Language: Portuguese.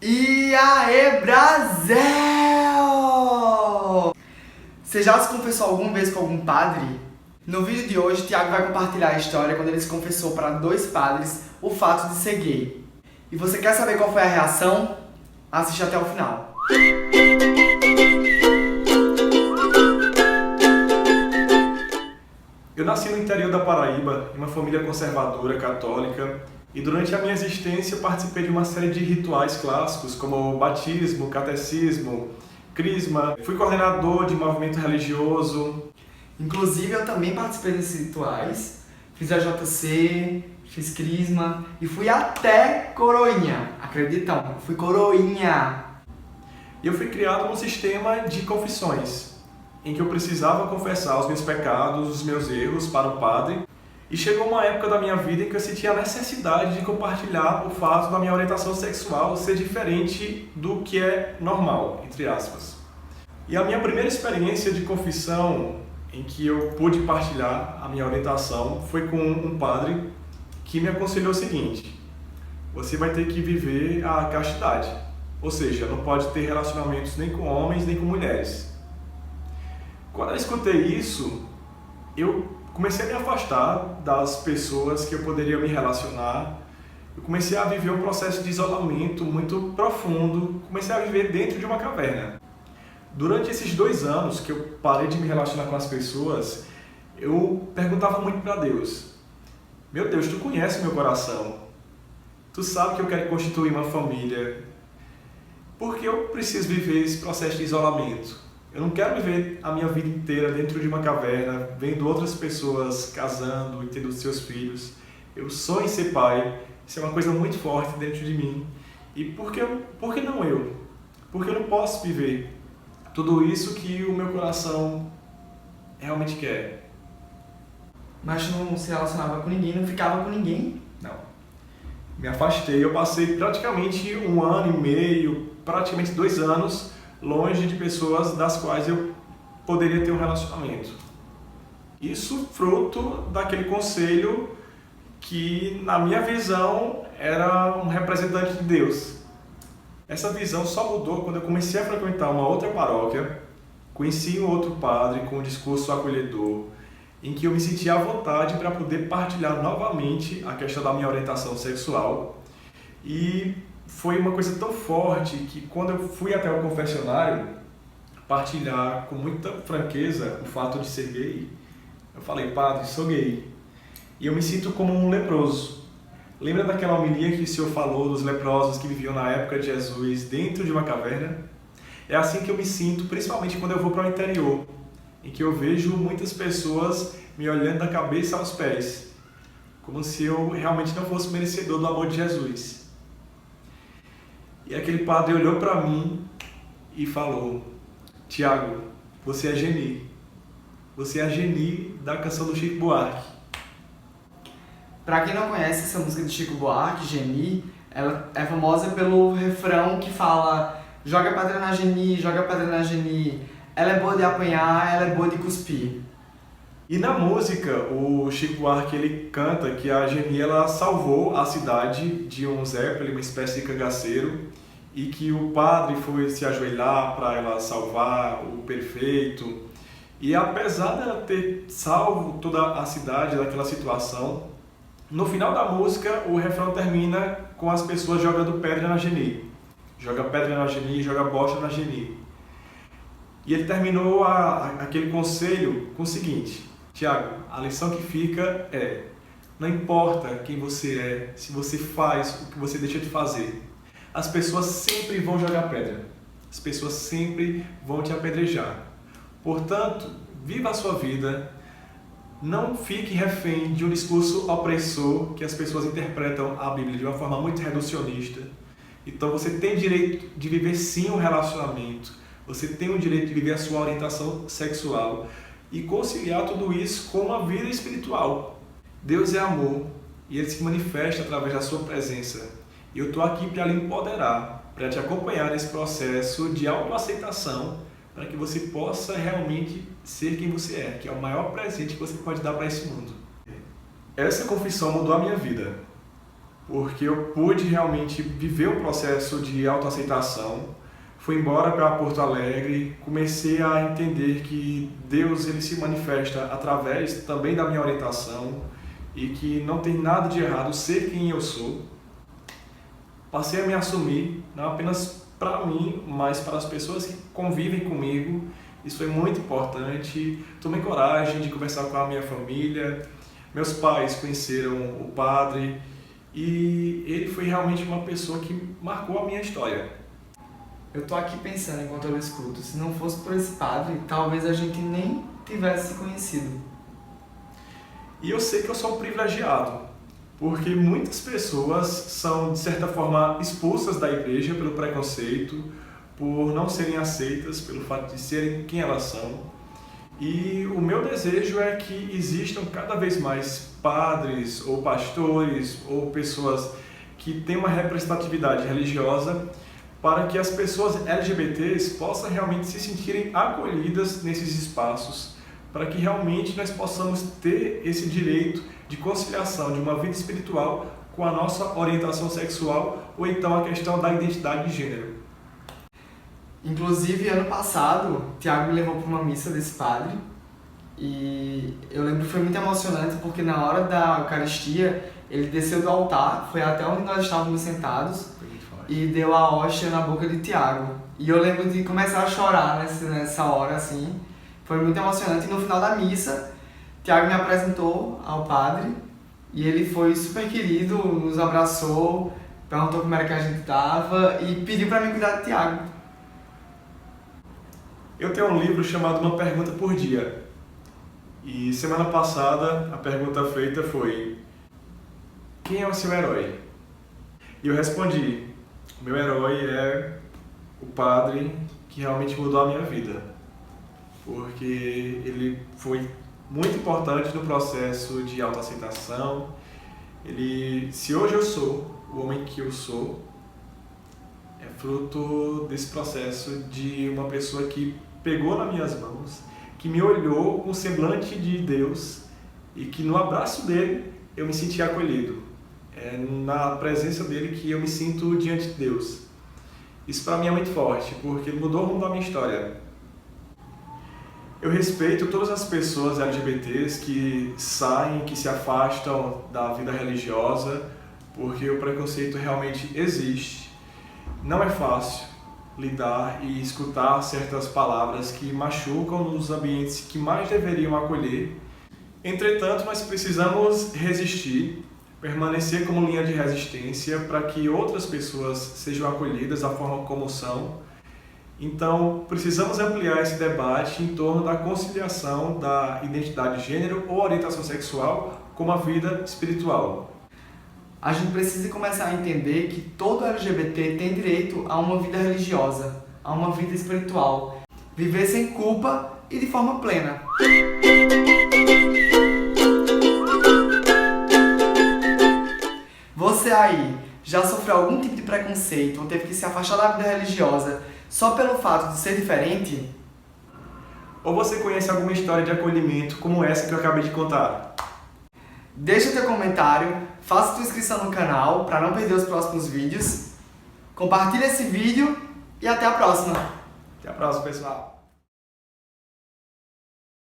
E aí, Brasil! Você já se confessou alguma vez com algum padre? No vídeo de hoje, Thiago vai compartilhar a história quando ele se confessou para 2 padres o fato de ser gay. E você quer saber qual foi a reação? Assiste até o final. Eu nasci no interior da Paraíba, em uma família conservadora, católica, e durante a minha existência participei de uma série de rituais clássicos, como batismo, catecismo, crisma. Fui coordenador de movimento religioso. Inclusive, eu também participei desses rituais, fiz a JC, fiz crisma e fui até coroinha. Acreditam? Fui coroinha. E eu fui criado num sistema de confissões, em que eu precisava confessar os meus pecados, os meus erros para o padre. E chegou uma época da minha vida em que eu sentia a necessidade de compartilhar o fato da minha orientação sexual ser diferente do que é normal, entre aspas. E a minha primeira experiência de confissão em que eu pude partilhar a minha orientação foi com um padre que me aconselhou o seguinte: você vai ter que viver a castidade, ou seja, não pode ter relacionamentos nem com homens nem com mulheres. Quando eu escutei isso, eu comecei a me afastar das pessoas que eu poderia me relacionar. Eu comecei a viver um processo de isolamento muito profundo, comecei a viver dentro de uma caverna. Durante esses 2 anos que eu parei de me relacionar com as pessoas, eu perguntava muito para Deus: meu Deus, tu conhece meu coração, tu sabe que eu quero constituir uma família, por que eu preciso viver esse processo de isolamento? Eu não quero viver a minha vida inteira dentro de uma caverna, vendo outras pessoas casando e tendo seus filhos. Eu sonho em ser pai, isso é uma coisa muito forte dentro de mim. E por que não eu? Porque eu não posso viver tudo isso que o meu coração realmente quer. Mas não se relacionava com ninguém, não ficava com ninguém? Não. Me afastei, eu passei praticamente 1 ano e meio, praticamente 2 anos, longe de pessoas das quais eu poderia ter um relacionamento. Isso fruto daquele conselho que, na minha visão, era um representante de Deus. Essa visão só mudou quando eu comecei a frequentar uma outra paróquia, conheci um outro padre com um discurso acolhedor, em que eu me sentia à vontade para poder partilhar novamente a questão da minha orientação sexual. E foi uma coisa tão forte que, quando eu fui até o confessionário partilhar com muita franqueza o fato de ser gay, eu falei: padre, sou gay e eu me sinto como um leproso. Lembra daquela homilia que o Senhor falou dos leprosos que viviam na época de Jesus dentro de uma caverna? É assim que eu me sinto, principalmente quando eu vou para o interior, em que eu vejo muitas pessoas me olhando da cabeça aos pés, como se eu realmente não fosse merecedor do amor de Jesus. E aquele padre olhou para mim e falou: Thiago, você é Geni. Você é a Geni da canção do Chico Buarque. Pra quem não conhece essa música do Chico Buarque, Geni, ela é famosa pelo refrão que fala: joga pedra na Geni, joga pedra na Geni. Ela é boa de apanhar, ela é boa de cuspir. E na música, o Chico Buarque ele canta que a Geni ela salvou a cidade de um Zeppelin, uma espécie de cangaceiro, e que o padre foi se ajoelhar para ela salvar o perfeito. E apesar dela ter salvo toda a cidade daquela situação, no final da música o refrão termina com as pessoas jogando pedra na Geni. Joga pedra na Geni, joga bosta na Geni. E ele terminou aquele conselho com o seguinte: Thiago, a lição que fica é: não importa quem você é, se você faz o que você deixa de fazer, as pessoas sempre vão jogar pedra, as pessoas sempre vão te apedrejar. Portanto, viva a sua vida, não fique refém de um discurso opressor que as pessoas interpretam a Bíblia de uma forma muito reducionista. Então você tem direito de viver sim um relacionamento, você tem o direito de viver a sua orientação sexual e conciliar tudo isso com uma vida espiritual. Deus é amor e Ele se manifesta através da sua presença. E eu estou aqui para lhe empoderar, para te acompanhar nesse processo de autoaceitação, para que você possa realmente ser quem você é, que é o maior presente que você pode dar para esse mundo. Essa confissão mudou a minha vida. porque eu pude realmente viver o processo de autoaceitação. Fui embora para Porto Alegre, comecei a entender que Deus ele se manifesta através também da minha orientação e que não tem nada de errado ser quem eu sou. Passei a me assumir, não apenas para mim, mas para as pessoas que convivem comigo. Isso foi muito importante. Tomei coragem de conversar com a minha família. Meus pais conheceram o padre e ele foi realmente uma pessoa que marcou a minha história. Eu tô aqui pensando enquanto eu escuto, se não fosse por esse padre, talvez a gente nem tivesse se conhecido. E eu sei que eu sou um privilegiado, porque muitas pessoas são, de certa forma, expulsas da igreja pelo preconceito, por não serem aceitas pelo fato de serem quem elas são. E o meu desejo é que existam cada vez mais padres ou pastores ou pessoas que têm uma representatividade religiosa para que as pessoas LGBTs possam realmente se sentirem acolhidas nesses espaços, para que realmente nós possamos ter esse direito de conciliação de uma vida espiritual com a nossa orientação sexual ou então a questão da identidade de gênero. Inclusive, ano passado, o Thiago me levou para uma missa desse padre e eu lembro que foi muito emocionante porque na hora da Eucaristia ele desceu do altar, foi até onde nós estávamos sentados e deu a hóstia na boca de Thiago. E eu lembro de começar a chorar nessa hora, assim. Foi muito emocionante. E no final da missa, Thiago me apresentou ao padre e ele foi super querido, nos abraçou, perguntou como era que a gente estava e pediu para mim cuidar de Thiago. Eu tenho um livro chamado Uma Pergunta por Dia. E semana passada a pergunta feita foi: quem é o seu herói? E eu respondi: o meu herói é o padre que realmente mudou a minha vida. Porque ele foi muito importante no processo de autoaceitação. Se hoje eu sou o homem que eu sou, é fruto desse processo de uma pessoa que pegou nas minhas mãos, que me olhou com o semblante de Deus e que no abraço dele eu me senti acolhido. É na presença dele que eu me sinto diante de Deus. Isso para mim é muito forte, porque mudou o rumo da minha história. Eu respeito todas as pessoas LGBTs que saem, que se afastam da vida religiosa, porque o preconceito realmente existe. Não é fácil lidar e escutar certas palavras que machucam nos ambientes que mais deveriam acolher. Entretanto, nós precisamos resistir, permanecer como linha de resistência para que outras pessoas sejam acolhidas da forma como são. Então, precisamos ampliar esse debate em torno da conciliação da identidade de gênero ou orientação sexual com a vida espiritual. A gente precisa começar a entender que todo LGBT tem direito a uma vida religiosa, a uma vida espiritual, viver sem culpa e de forma plena. Você aí já sofreu algum tipo de preconceito ou teve que se afastar da vida religiosa só pelo fato de ser diferente? Ou você conhece alguma história de acolhimento como essa que eu acabei de contar? Deixa teu comentário, faça tua inscrição no canal para não perder os próximos vídeos, compartilha esse vídeo e até a próxima! Até a próxima, pessoal!